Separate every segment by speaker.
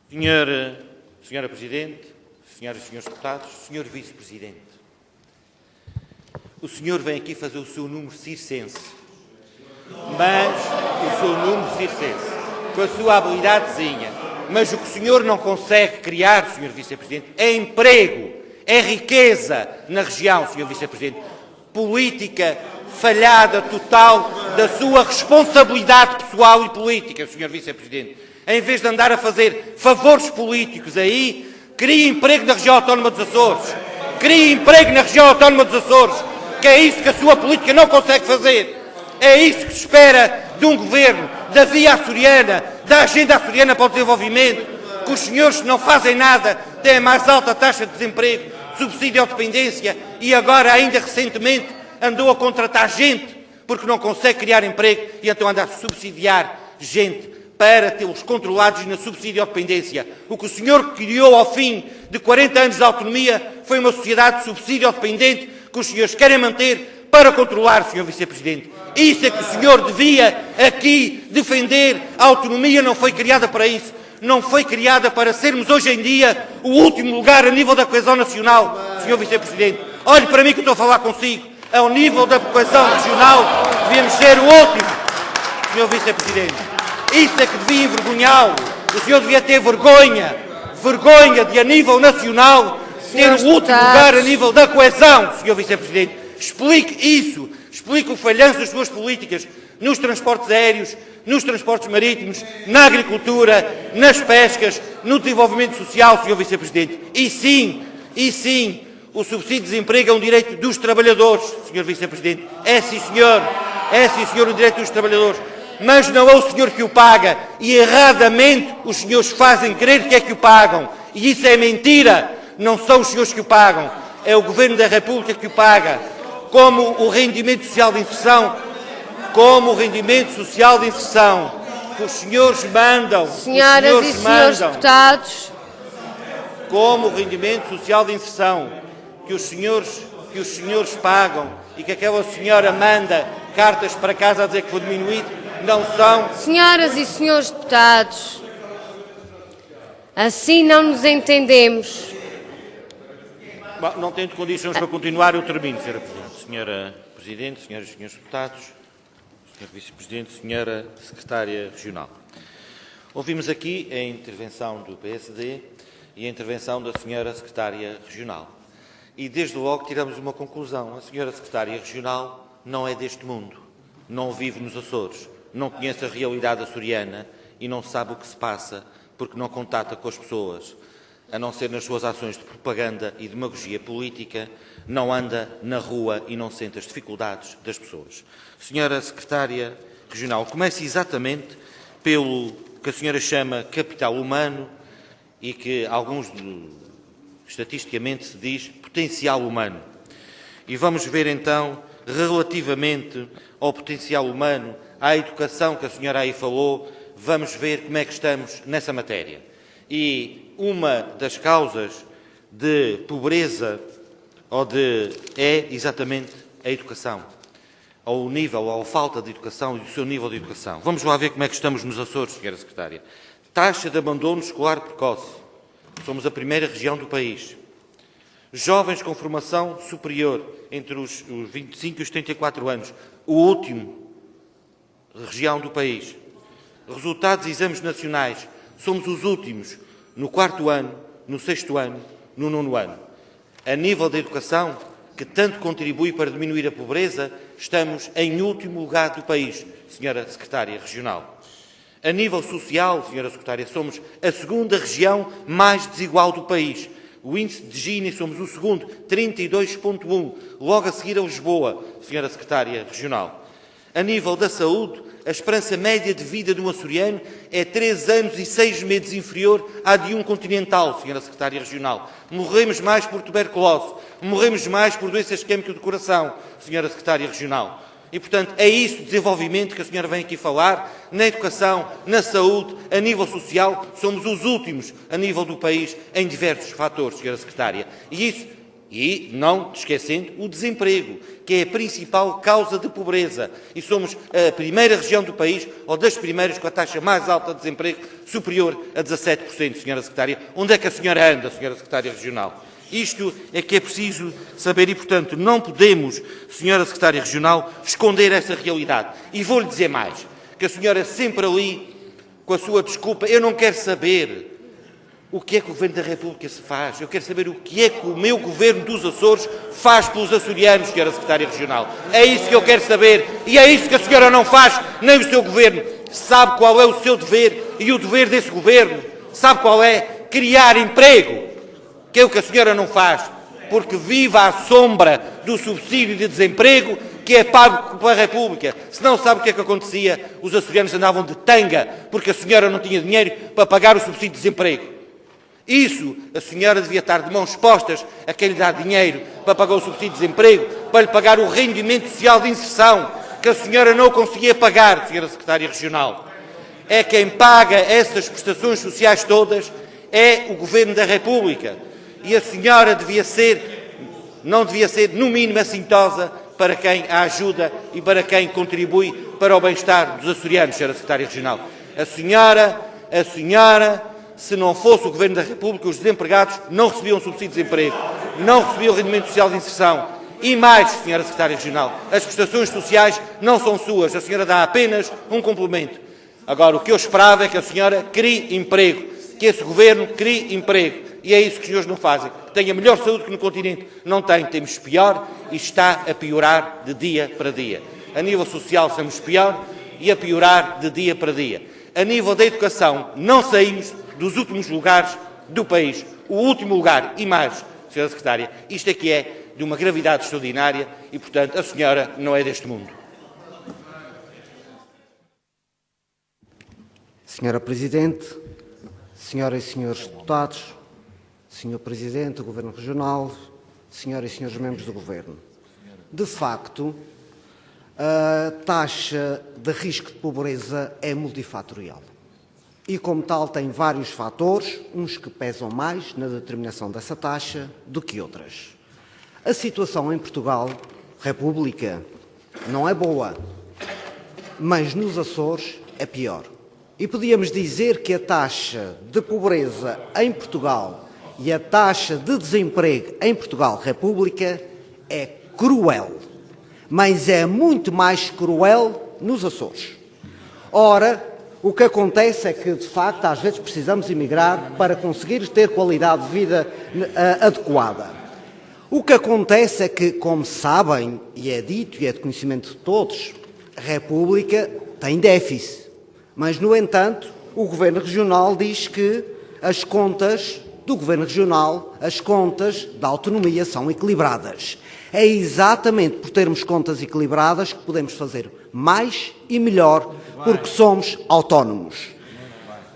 Speaker 1: Senhora Presidente, senhoras e senhores deputados, Senhor Vice-Presidente, o senhor vem aqui fazer o seu número circense, com a sua habilidadezinha, mas o que o senhor não consegue criar, Senhor Vice-Presidente, é emprego, é riqueza na região, Senhor Vice-Presidente. Política falhada total da sua responsabilidade pessoal e política, Senhor Vice-Presidente. Em vez de andar a fazer favores políticos aí, crie emprego na região autónoma dos Açores. Crie emprego na região autónoma dos Açores, que é isso que a sua política não consegue fazer. É isso que se espera de um governo, da via açoriana, da agenda açoriana para o desenvolvimento, que os senhores não fazem nada, têm a mais alta taxa de desemprego, subsídio à dependência e agora, ainda recentemente, andou a contratar gente porque não consegue criar emprego e então anda a subsidiar gente para tê-los controlados na subsídio à dependência. O que o senhor criou ao fim de 40 anos de autonomia foi uma sociedade de subsídio dependente que os senhores querem manter para controlar, Senhor Vice-Presidente. Isso é que o senhor devia aqui defender. A autonomia não foi criada para isso. Não foi criada para sermos hoje em dia o último lugar a nível da coesão nacional, Senhor Vice-Presidente. Olhe para mim que eu estou a falar consigo. Ao nível da coesão regional, devíamos ser o último, Senhor Vice-Presidente. Isso é que devia envergonhá-lo. O senhor devia ter vergonha de, a nível nacional, ter o último lugar a nível da coesão, Senhor Vice-Presidente. Explique isso. Explique o falhanço das suas políticas nos transportes aéreos, nos transportes marítimos, na agricultura, nas pescas, no desenvolvimento social, Senhor Vice-Presidente. E sim, o subsídio de desemprego é um direito dos trabalhadores, Senhor Vice-Presidente. É sim, senhor, o direito dos trabalhadores. Mas não é o senhor que o paga e erradamente os senhores fazem crer que é que o pagam. E isso é mentira. Não são os senhores que o pagam. É o Governo da República que o paga. Como o rendimento social de inserção, que os senhores mandam.
Speaker 2: Senhoras e senhores deputados.
Speaker 1: Como o rendimento social de inserção que os senhores pagam e que aquela senhora manda cartas para casa a dizer que foi diminuído. Não são.
Speaker 2: Senhoras e senhores deputados, assim não nos entendemos.
Speaker 1: Bom, não tendo condições para continuar, eu termino, Sra. Presidente. Senhora Presidente, senhoras e senhores deputados, Sr. Vice-Presidente, Senhora Secretária Regional. Ouvimos aqui a intervenção do PSD e a intervenção da Senhora Secretária Regional. E, desde logo, tiramos uma conclusão. A Senhora Secretária Regional não é deste mundo, não vive nos Açores, não conhece a realidade açoriana e não sabe o que se passa porque não contata com as pessoas. A não ser nas suas ações de propaganda e demagogia política, não anda na rua e não sente as dificuldades das pessoas. Senhora Secretária Regional, comece exatamente pelo que a senhora chama capital humano e que alguns, estatisticamente, se diz potencial humano. E vamos ver então, relativamente ao potencial humano, à educação que a senhora aí falou, vamos ver como é que estamos nessa matéria. E uma das causas de pobreza é exatamente a educação, ao nível, ou a falta de educação e do seu nível de educação. Vamos lá ver como é que estamos nos Açores, senhora Secretária. Taxa de abandono escolar precoce. Somos a primeira região do país. Jovens com formação superior entre os 25 e os 34 anos. O último região do país. Resultados de exames nacionais. Somos os últimos no 4º ano, no 6º ano, no 9º ano. A nível da educação, que tanto contribui para diminuir a pobreza, estamos em último lugar do país, Senhora Secretária Regional. A nível social, Senhora Secretária, somos a segunda região mais desigual do país. O índice de Gini somos o segundo, 32,1, logo a seguir a Lisboa, Senhora Secretária Regional. A nível da saúde, a esperança média de vida de um açoriano é 3 anos e 6 meses inferior à de um continental, Senhora Secretária Regional. Morremos mais por tuberculose, morremos mais por doenças químicas do coração, Senhora Secretária Regional. E, portanto, é isso o desenvolvimento que a senhora vem aqui falar, na educação, na saúde, a nível social, somos os últimos a nível do país em diversos fatores, Senhora Secretária. E isso E não esquecendo o desemprego, que é a principal causa de pobreza. E somos a primeira região do país, ou das primeiras, com a taxa mais alta de desemprego, superior a 17%, Sra. Secretária. Onde é que a senhora anda, Sra. Secretária Regional? Isto é que é preciso saber e, portanto, não podemos, Sra. Secretária Regional, esconder essa realidade. E vou-lhe dizer mais, que a senhora sempre ali, com a sua desculpa, eu não quero saber o que é que o Governo da República se faz. Eu quero saber o que é que o meu Governo dos Açores faz pelos açorianos, Sra. Secretária Regional. É isso que eu quero saber e é isso que a senhora não faz, nem o seu Governo. Sabe qual é o seu dever e o dever desse Governo? Sabe qual é? Criar emprego, que é o que a senhora não faz, porque vive à sombra do subsídio de desemprego que é pago pela República. Se não sabe o que é que acontecia, os açorianos andavam de tanga porque a senhora não tinha dinheiro para pagar o subsídio de desemprego. Isso, a senhora devia estar de mãos postas a quem lhe dá dinheiro para pagar o subsídio de desemprego, para lhe pagar o rendimento social de inserção, que a senhora não conseguia pagar, Sra. Secretária Regional. É quem paga essas prestações sociais todas, é o Governo da República. E a senhora não devia ser, no mínimo, assintosa para quem a ajuda e para quem contribui para o bem-estar dos açorianos, Sra. Secretária Regional. A senhora, se não fosse o Governo da República, os desempregados não recebiam subsídio de desemprego, não recebiam rendimento social de inserção. E mais, Sra. Secretária Regional, as prestações sociais não são suas, a senhora dá apenas um complemento. Agora, o que eu esperava é que a senhora crie emprego, que esse Governo crie emprego. E é isso que os senhores não fazem. Tem a melhor saúde que no continente. Não tem, temos pior e está a piorar de dia para dia. A nível social estamos pior e a piorar de dia para dia. A nível da educação, não saímos dos últimos lugares do país. O último lugar e mais, Sra. Secretária. Isto é que é de uma gravidade extraordinária e, portanto, a senhora não é deste mundo.
Speaker 3: Senhora Presidente, senhoras e senhores deputados, Senhor Presidente do Governo Regional, senhoras e senhores membros do Governo. De facto, a taxa de risco de pobreza é multifatorial e, como tal, tem vários fatores, uns que pesam mais na determinação dessa taxa do que outras. A situação em Portugal, República, não é boa, mas nos Açores é pior. E podíamos dizer que a taxa de pobreza em Portugal e a taxa de desemprego em Portugal, República, é cruel, mas é muito mais cruel nos Açores. Ora, o que acontece é que, de facto, às vezes precisamos emigrar para conseguir ter qualidade de vida adequada. O que acontece é que, como sabem, e é dito e é de conhecimento de todos, a República tem déficit. Mas, no entanto, o Governo Regional diz que as contas do Governo Regional, as contas da autonomia são equilibradas. É exatamente por termos contas equilibradas que podemos fazer mais e melhor, porque somos autónomos.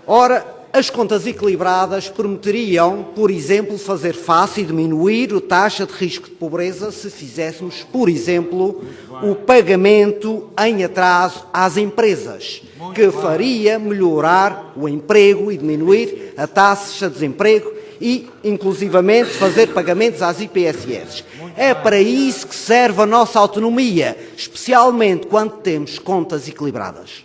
Speaker 3: Ora, as contas equilibradas prometeriam, por exemplo, fazer face e diminuir a taxa de risco de pobreza se fizéssemos, por exemplo, o pagamento em atraso às empresas, que faria melhorar o emprego e diminuir a taxa de desemprego e, inclusivamente, fazer pagamentos às IPSS. É para isso que serve a nossa autonomia, especialmente quando temos contas equilibradas.